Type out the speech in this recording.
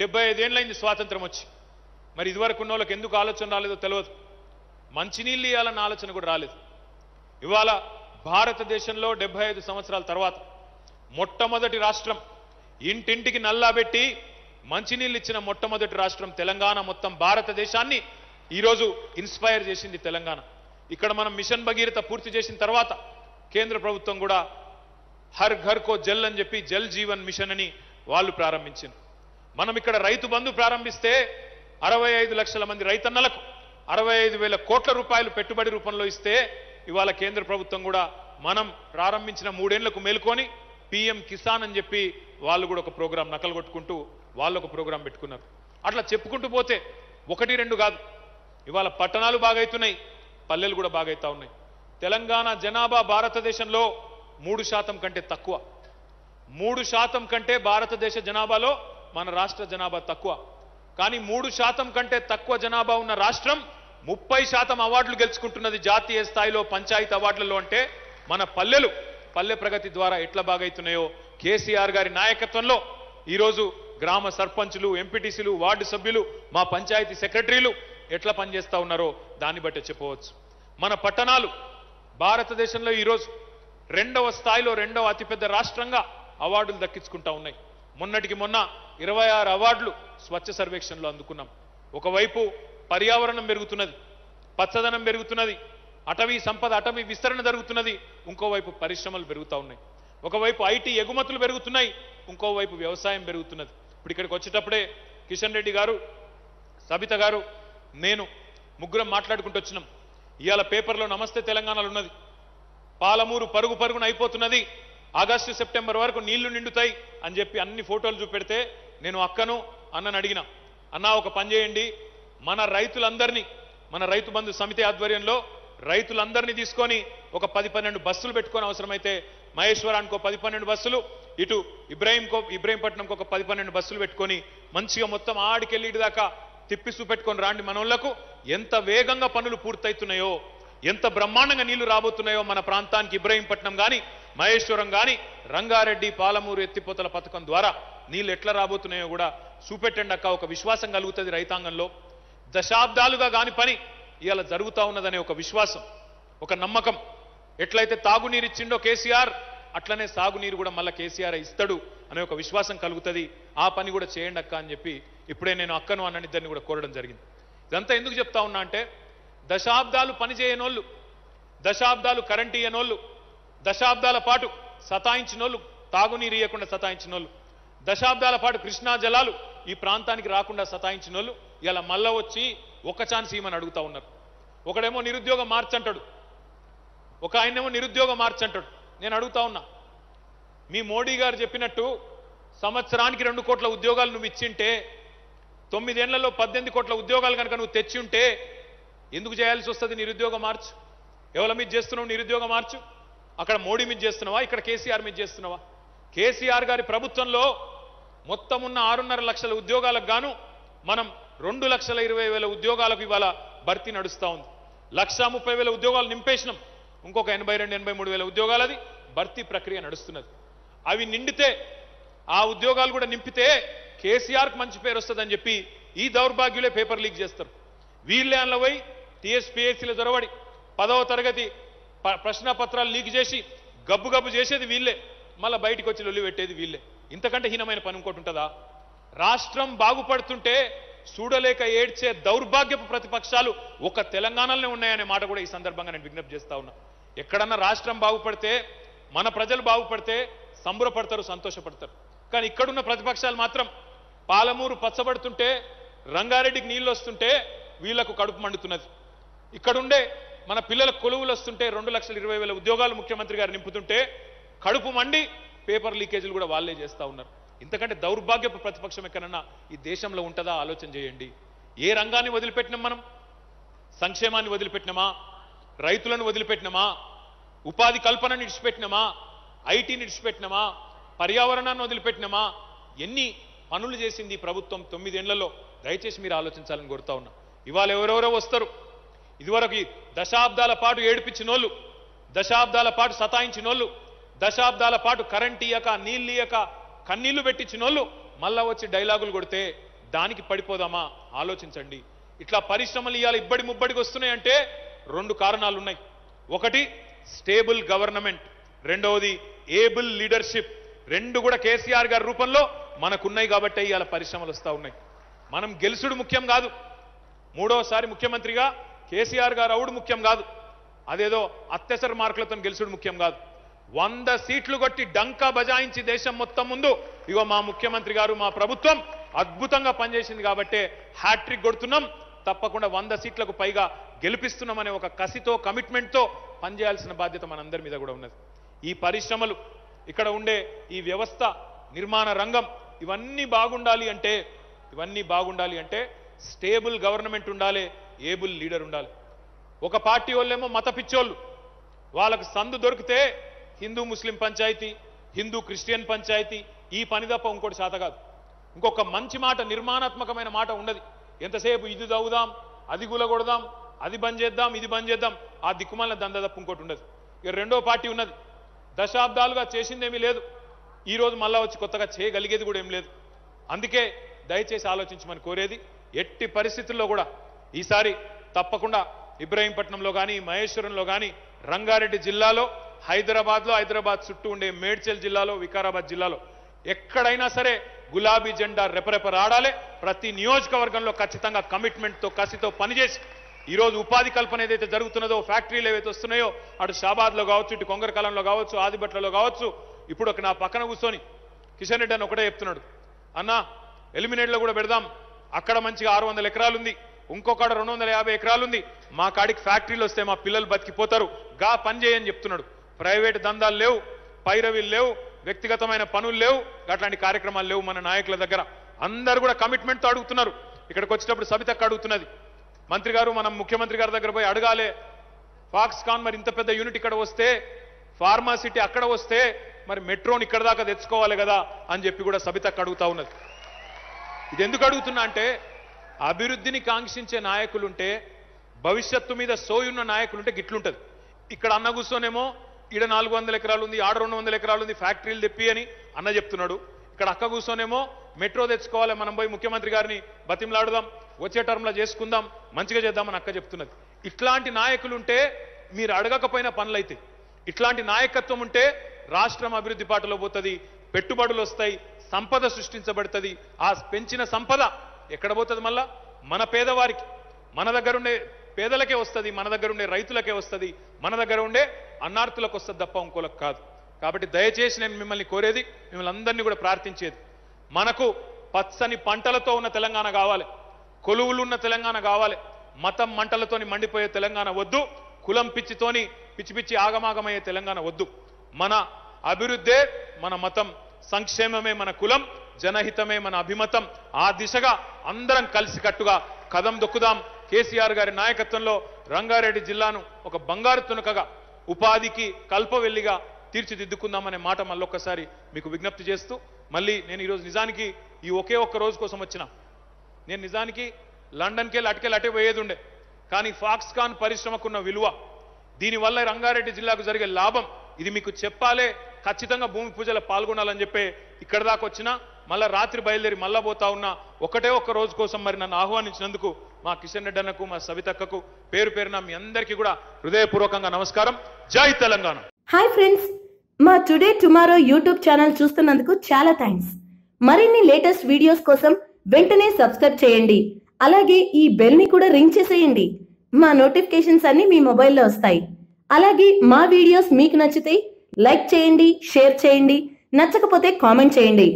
75 ఏళ్ళైంది స్వాతంత్రం వచ్చి. మరి ఇదివరకు ఉన్న వాళ్ళకి ఎందుకు ఆలోచన రాలేదో తెలియదు. మంచినీళ్ళు ఇవ్వాలన్న ఆలోచన కూడా రాలేదు. ఇవాళ భారతదేశంలో 75 సంవత్సరాల తర్వాత మొట్టమొదటి రాష్ట్రం, ఇంటింటికి నల్లా పెట్టి మంచినీళ్ళు ఇచ్చిన మొట్టమొదటి రాష్ట్రం తెలంగాణ. మొత్తం భారతదేశాన్ని ఈరోజు ఇన్స్పైర్ చేసింది తెలంగాణ. ఇక్కడ మనం మిషన్ భగీరథ పూర్తి చేసిన తర్వాత కేంద్ర ప్రభుత్వం కూడా హర్ ఘర్ కో జల్ అని చెప్పి జల్ జీవన్ మిషన్ అని వాళ్ళు ప్రారంభించింది. మనం ఇక్కడ రైతు బంధు ప్రారంభిస్తే 65 లక్షల మంది రైతన్నలకు 65,000 కోట్ల రూపాయలు పెట్టుబడి రూపంలో ఇస్తే ఇవాళ కేంద్ర ప్రభుత్వం కూడా మనం ప్రారంభించిన 3 ఏళ్లకు మేల్కొని పిఎం కిసాన్ అని చెప్పి వాళ్ళు కూడా ఒక ప్రోగ్రాం నకలు కొట్టుకుంటూ వాళ్ళు ఒక ప్రోగ్రాం పెట్టుకున్నారు. అట్లా చెప్పుకుంటూ పోతే 1-2 కాదు. ఇవాళ పట్టణాలు బాగైతున్నాయి, పల్లెలు కూడా బాగైతా ఉన్నాయి. తెలంగాణ జనాభా భారతదేశంలో 3% కంటే తక్కువ. 3% కంటే భారతదేశ జనాభాలో మన రాష్ట్ర జనాభా తక్కువ. కానీ 3% కంటే తక్కువ జనాభా ఉన్న రాష్ట్రం 30% అవార్డులు గెలుచుకుంటున్నది జాతీయ స్థాయిలో పంచాయతీ అవార్డులలో. అంటే మన పల్లెలు పల్లె ప్రగతి ద్వారా ఎట్లా బాగైతున్నాయో కేసీఆర్ గారి నాయకత్వంలో ఈరోజు గ్రామ సర్పంచులు, ఎంపీటీసీలు, వార్డు సభ్యులు, మా పంచాయతీ సెక్రటరీలు ఎట్లా పనిచేస్తా ఉన్నారో దాన్ని బట్టి చెప్పవచ్చు. మన పట్టణాలు భారతదేశంలో ఈరోజు 2వ స్థాయిలో 2వ అతిపెద్ద రాష్ట్రంగా అవార్డులు దక్కించుకుంటా ఉన్నాయి. మొన్నటికి మొన్న 26 అవార్డులు స్వచ్ఛ సర్వేక్షణలో అందుకున్నాం. ఒకవైపు పర్యావరణం పెరుగుతున్నది, పచ్చదనం పెరుగుతున్నది, అటవీ సంపద, అటవీ విస్తరణ జరుగుతున్నది, ఇంకోవైపు పరిశ్రమలు పెరుగుతూ ఉన్నాయి. ఒకవైపు ఐటీ ఎగుమతులు పెరుగుతున్నాయి, ఇంకోవైపు వ్యవసాయం పెరుగుతున్నది. ఇప్పుడు ఇక్కడికి వచ్చేటప్పుడే కిషన్ రెడ్డి గారు, సబిత గారు, నేను ముగ్గురం మాట్లాడుకుంటూ వచ్చినాం. ఇవాళ పేపర్లో నమస్తే తెలంగాణలో ఉన్నది, పాలమూరు పరుగు పరుగున అయిపోతున్నది, ఆగస్టు సెప్టెంబర్ వరకు నీళ్లు నిండుతాయి అని చెప్పి అన్ని ఫోటోలు చూపెడితే నేను అక్కను అన్నను అడిగిన, అన్నా ఒక పని చేయండి, మన రైతులందరినీ, మన రైతు బంధు సమితి ఆధ్వర్యంలో రైతులందరినీ తీసుకొని ఒక 10-12 బస్సులు పెట్టుకొని, అవసరమైతే మహేశ్వరానికి 10-12 బస్సులు, ఇటు ఇబ్రహీంపట్నంకి ఒక 10-12 బస్సులు పెట్టుకొని మంచిగా మొత్తం ఆడికెళ్ళి దాకా తిప్పి చూపెట్టుకొని రాండి. మనోళ్లకు ఎంత వేగంగా పనులు పూర్తవుతున్నాయో, ఎంత బ్రహ్మాండంగా నీళ్లు రాబోతున్నాయో మన ప్రాంతానికి. ఇబ్రహీంపట్నం కానీ, మహేశ్వరం కానీ, రంగారెడ్డి, పాలమూరు ఎత్తిపోతల పథకం ద్వారా నీళ్లు ఎట్లా రాబోతున్నాయో కూడా చూపెట్టండి అక్క. ఒక విశ్వాసం కలుగుతుంది రైతాంగంలో. దశాబ్దాలుగా కాని పని ఇవాళ జరుగుతూ ఉన్నదనే ఒక విశ్వాసం, ఒక నమ్మకం. ఎట్లయితే తాగునీరు ఇచ్చిండో కేసీఆర్, అట్లనే సాగునీరు కూడా మళ్ళీ కేసీఆర్ ఇస్తాడు అనే ఒక విశ్వాసం కలుగుతుంది. ఆ పని కూడా చేయండి అక్క అని చెప్పి ఇప్పుడే నేను అక్కను అన్ననిద్దరిని కూడా కోరడం జరిగింది. ఇదంతా ఎందుకు చెప్తా ఉన్నా అంటే, దశాబ్దాలు పని చేయనోళ్ళు, దశాబ్దాలు కరెంట్ ఇయ్యనోళ్ళు, దశాబ్దాల పాటు సతాయించినోళ్ళు, తాగునీరు ఇవ్వకుండా సతాయించినోళ్ళు, దశాబ్దాల పాటు కృష్ణా జలాలు ఈ ప్రాంతానికి రాకుండా సతాయించినోళ్ళు ఇలా మళ్ళా వచ్చి ఒక ఛాన్స్ ఇవ్వమని అడుగుతా ఉన్నారు. ఒకడేమో నిరుద్యోగ మార్చ్ అంటాడు, ఒక ఆయనేమో నిరుద్యోగ మార్చ్ అంటాడు. నేను అడుగుతా ఉన్నా, మీ మోడీ గారు చెప్పినట్టు సంవత్సరానికి 2 కోట్ల ఉద్యోగాలు నువ్వు ఇచ్చింటే, 9 ఏళ్లలో 18 కోట్ల ఉద్యోగాలు కనుక నువ్వు తెచ్చి ఉంటే ఎందుకు చేయాల్సి వస్తుంది నిరుద్యోగ మార్చ్? ఎవరి మీద చేస్తున్నావు నిరుద్యోగ మార్చు? అక్కడ మోడీ మీద చేస్తున్నావా, ఇక్కడ కేసీఆర్ మీద చేస్తున్నావా? కేసీఆర్ గారి ప్రభుత్వంలో మొత్తం ఉన్న 6.5 లక్షల ఉద్యోగాలకు గాను మనం 2,20,000 ఉద్యోగాలకు ఇవాళ భర్తీ నడుస్తూ ఉంది. 1,30,000 ఉద్యోగాలు నింపేసినాం. ఇంకొక 82,000-83,000 ఉద్యోగాలది భర్తీ ప్రక్రియ నడుస్తున్నది. అవి నిండితే, ఆ ఉద్యోగాలు కూడా నింపితే కేసీఆర్కి మంచి పేరు వస్తుందని చెప్పి ఈ దౌర్భాగ్యులే పేపర్ లీక్ చేస్తారు. వీళ్ళే అందులో పోయి టీఎస్పీఎస్సీలో జొరబడి 10వ తరగతి ప్రశ్నపత్రాలు లీక్ చేసి గబ్బు చేసేది వీళ్ళే, మళ్ళీ బయటికి వచ్చి లొల్లి పెట్టేది వీళ్ళే. ఇంతకంటే హీనమైన పని ఇంకోటి ఉంటుందా? రాష్ట్రం బాగుపడుతుంటే చూడలేక ఏడ్చే దౌర్భాగ్యపు ప్రతిపక్షాలు ఒక తెలంగాణలోనే ఉన్నాయనే మాట కూడా ఈ సందర్భంగా నేను విజ్ఞప్తి చేస్తా ఉన్నా. ఎక్కడన్నా రాష్ట్రం బాగుపడితే, మన ప్రజలు బాగుపడితే సంబరపడతారు, సంతోషపడతారు. కానీ ఇక్కడున్న ప్రతిపక్షాలు మాత్రం పాలమూరు పచ్చబడుతుంటే, రంగారెడ్డికి నీళ్లు వస్తుంటే వీళ్లకు కడుపు మండుతున్నది. ఇక్కడుండే మన పిల్లలకు కొలువులు వస్తుంటే 2,20,000 ఉద్యోగాలు ముఖ్యమంత్రి గారు నింపుతుంటే కడుపు మండి పేపర్ లీకేజీలు కూడా వాళ్ళే చేస్తా ఉన్నారు. ఇంతకంటే దౌర్భాగ్యపు ప్రతిపక్షం ఎక్కడన్నా ఈ దేశంలో ఉంటుందా? ఆలోచన చేయండి. ఏ రంగాన్ని వదిలిపెట్టినాం మనం? సంక్షేమాన్ని వదిలిపెట్టినామా? రైతులను వదిలిపెట్టినామా? ఉపాధి కల్పనని విడిచిపెట్టినామా? ఐటీని విడిచిపెట్టినామా? పర్యావరణాన్ని వదిలిపెట్టినామా? ఎన్ని పనులు చేసింది ప్రభుత్వం 9 ఏళ్లలో? దయచేసి మీరు ఆలోచించాలని కోరుతా ఉన్నా. ఇవాళ ఎవరెవరో వస్తారు. ఇదివరకు దశాబ్దాల పాటు ఏడిపించినోళ్ళు, దశాబ్దాల పాటు సతాయించినోళ్ళు, దశాబ్దాల పాటు కరెంట్ ఇయ్యక, నీళ్ళు ఇయ్యక కన్నీళ్లు పెట్టించినోళ్ళు మళ్ళా వచ్చి డైలాగులు కొడితే దానికి పడిపోదామా? ఆలోచించండి. ఇట్లా పరిశ్రమలు ఇవాళ ఇబ్బడి ముబ్బడికి వస్తున్నాయంటే 2 కారణాలు ఉన్నాయి. ఒకటి స్టేబుల్ గవర్నమెంట్, రెండవది ఏబుల్ లీడర్షిప్. 2 కూడా కేసీఆర్ గారి రూపంలో మనకున్నాయి కాబట్టి ఇవాళ పరిశ్రమలు వస్తూ ఉన్నాయి. మనం గెలుసుడు ముఖ్యం కాదు, 3వసారి ముఖ్యమంత్రిగా కేసీఆర్ గారు అవుడు ముఖ్యం కాదు, అదేదో అత్యవసర మార్కులతో గెలుసుడు ముఖ్యం కాదు. 100 సీట్లు కొట్టి డంకా బజాయించి దేశం మొత్తం ముందు ఇగో మా ముఖ్యమంత్రి గారు మా ప్రభుత్వం అద్భుతంగా పనిచేసింది కాబట్టే హ్యాట్రిక్ కొడుతున్నాం, తప్పకుండా 100 సీట్లకు పైగా గెలిపిస్తున్నామనే ఒక కసితో కమిట్మెంట్తో పనిచేయాల్సిన బాధ్యత మనందరి మీద కూడా ఉన్నది. ఈ పరిశ్రమలు, ఇక్కడ ఉండే ఈ వ్యవస్థ, నిర్మాణ రంగం ఇవన్నీ బాగుండాలి అంటే స్టేబుల్ గవర్నమెంట్ ఉండాలి, ఏబుల్ లీడర్ ఉండాలి. ఒక పార్టీ వాళ్ళేమో మత పిచ్చోళ్ళు, వాళ్ళకు సందు దొరికితే హిందూ ముస్లిం పంచాయతీ, హిందూ క్రిస్టియన్ పంచాయతీ, ఈ పని తప్ప ఇంకోటి శాత కాదు. ఇంకొక మంచి మాట, నిర్మాణాత్మకమైన మాట ఉండదు. ఎంతసేపు ఇది చదువుదాం, అది గులగొడదాం, అది బంద్ చేద్దాం, ఇది బంద్ చేద్దాం, ఆ దిక్కుమాలిన దంద తప్ప ఇంకోటి ఉండదు. ఇక రెండో పార్టీ ఉన్నది, దశాబ్దాలుగా చేసిందేమీ లేదు, ఈరోజు మళ్ళా వచ్చి కొత్తగా చేయగలిగేది కూడా ఏం లేదు. అందుకే దయచేసి ఆలోచించమని కోరేది. ఎట్టి పరిస్థితుల్లో కూడా ఈసారి తప్పకుండా ఇబ్రహీంపట్నంలో కానీ, మహేశ్వరంలో కానీ, రంగారెడ్డి జిల్లాలో, హైదరాబాద్ చుట్టూ ఉండే మేడ్చల్ జిల్లాలో, వికారాబాద్ జిల్లాలో ఎక్కడైనా సరే గులాబీ జెండా రెపరెపరాడాలి. ప్రతి నియోజకవర్గంలో ఖచ్చితంగా కమిట్మెంట్తో కసితో పనిచేసి ఈరోజు ఉపాధి కల్పన ఏదైతే జరుగుతున్నదో, ఫ్యాక్టరీలు ఏవైతే వస్తున్నాయో, అటు షాబాద్లో కావచ్చు, ఇటు కొంగరకాలంలో కావచ్చు, ఆదిబట్లలో కావచ్చు, ఇప్పుడు నా పక్కన కూర్చొని కిషన్ రెడ్డి అని ఒకటే చెప్తున్నాడు, అన్నా ఎలిమినేట్లో కూడా పెడదాం, అక్కడ మంచిగా 600 ఎకరాలు ఉంది, ఇంకొకడ 250 ఎకరాలు ఉంది, మా కాడికి ఫ్యాక్టరీలు వస్తే మా పిల్లలు బతికిపోతారు, గా పని చేయని చెప్తున్నాడు. ప్రైవేట్ దందాలు లేవు, పైరవీలు లేవు, వ్యక్తిగతమైన పనులు లేవు, అట్లాంటి కార్యక్రమాలు లేవు మన నాయకుల దగ్గర. అందరూ కూడా కమిట్మెంట్తో అడుగుతున్నారు. ఇక్కడికి వచ్చేటప్పుడు సబితక్క అడుగుతున్నది, మంత్రి గారు మనం ముఖ్యమంత్రి గారి దగ్గర పోయి అడగాలి, ఫాక్స్కాన్ మరి ఇంత పెద్ద యూనిట్ ఇక్కడ వస్తే, ఫార్మాసిటీ అక్కడ వస్తే మరి మెట్రోని ఇక్కడ దాకా తెచ్చుకోవాలి కదా అని చెప్పి కూడా సబితక్క అడుగుతా ఉన్నది. ఇది ఎందుకు అడుగుతున్నా అంటే, అభివృద్ధిని కాంక్షించే నాయకులుంటే, భవిష్యత్తు మీద సోయున్న నాయకులుంటే గిట్లుంటది. ఇక్కడ అన్న కూర్చోనేమో ఈడ 400 ఎకరాలు ఉంది, ఆడ 200 ఎకరాలు ఉంది, ఫ్యాక్టరీలు తెప్పి అని అన్న చెప్తున్నాడు. ఇక్కడ అక్క కూర్చోనేమో మెట్రో తెచ్చుకోవాలి, మనం పోయి ముఖ్యమంత్రి గారిని బతిమలాడుదాం, వచ్చే టర్మ్లో చేసుకుందాం, మంచిగా చేద్దామని అక్క చెప్తున్నది. ఇట్లాంటి నాయకులుంటే మీరు అడగకపోయిన పనులైతే, ఇట్లాంటి నాయకత్వం ఉంటే రాష్ట్రం అభివృద్ధి బాటలో పోతుంది, పెట్టుబడులు వస్తాయి, సంపద సృష్టించబడుతుంది. ఆ పెంచిన సంపద ఎక్కడ పోతుంది? మళ్ళా మన పేదవారికి, మన దగ్గర ఉండే పేదలకే వస్తుంది, మన దగ్గర ఉండే రైతులకే వస్తుంది, మన దగ్గర ఉండే అన్నార్థులకు వస్తుంది తప్ప ఇంకోలకు కాదు. కాబట్టి దయచేసి నేను మిమ్మల్ని కోరేది, మిమ్మల్ని అందరినీ కూడా ప్రార్థించేది, మనకు పచ్చని పంటలతో ఉన్న తెలంగాణ కావాలి, కొలువులున్న తెలంగాణ కావాలి. మతం మంటలతోని మండిపోయే తెలంగాణ వద్దు, కులం పిచ్చితోని పిచ్చి పిచ్చి ఆగమాగమయ్యే తెలంగాణ వద్దు. మన అభివృద్ధే మన మతం, సంక్షేమమే మన కులం, జనహితమే మన అభిమతం. ఆ దిశగా అందరం కలిసికట్టుగా కదం దొక్కుదాం. కేసీఆర్ గారి నాయకత్వంలో రంగారెడ్డి జిల్లాను ఒక బంగారు తునకగా, ఉపాధికి కల్పవెల్లిగా తీర్చిదిద్దుకుందామనే మాట మళ్ళొక్కసారి మీకు విజ్ఞప్తి చేస్తూ, మళ్ళీ నేను ఈరోజు నిజానికి ఈ ఒకే ఒక్క రోజు కోసం వచ్చిన, నేను నిజానికి లండన్కి వెళ్ళి అటే పోయేది ఉండే, కానీ ఫాక్స్కాన్ పరిశ్రమకున్న విలువ, దీనివల్ల రంగారెడ్డి జిల్లాకు జరిగే లాభం, ఇది మీకు చెప్పాలే, ఖచ్చితంగా భూమి పూజలో పాల్గొనాలని చెప్పి ఇక్కడ దాకా వచ్చినా, మళ్ళా రాత్రి బయలుదేరి మళ్ళా పోతా ఉన్నా. ఒకటే ఒక్క రోజు కోసం మరి నన్ను ఆహ్వానించినందుకు మా కిషన్ రెడ్డి అన్నకు, మా సవితక్కకు పేరు పేరున మీ అందరికీ కూడా హృదయపూర్వకంగా నమస్కారం. జై తెలంగాణ. హాయ్ ఫ్రెండ్స్, మా టుడే టుమారో యూట్యూబ్ ఛానల్ చూస్తున్నందుకు చాలా థ్యాంక్స్. మరిన్ని లేటెస్ట్ వీడియోస్ కోసం వెంటనే సబ్స్క్రైబ్ చేయండి. అలాగే ఈ బెల్ ని కూడా రింగ్ చేసేయండి. మా నోటిఫికేషన్స్ అన్ని మీ మొబైల్లో వస్తాయి. అలాగే మా వీడియోస్ మీకు నచ్చితే లైక్ చేయండి, షేర్ చేయండి, నచ్చకపోతే కామెంట్ చేయండి.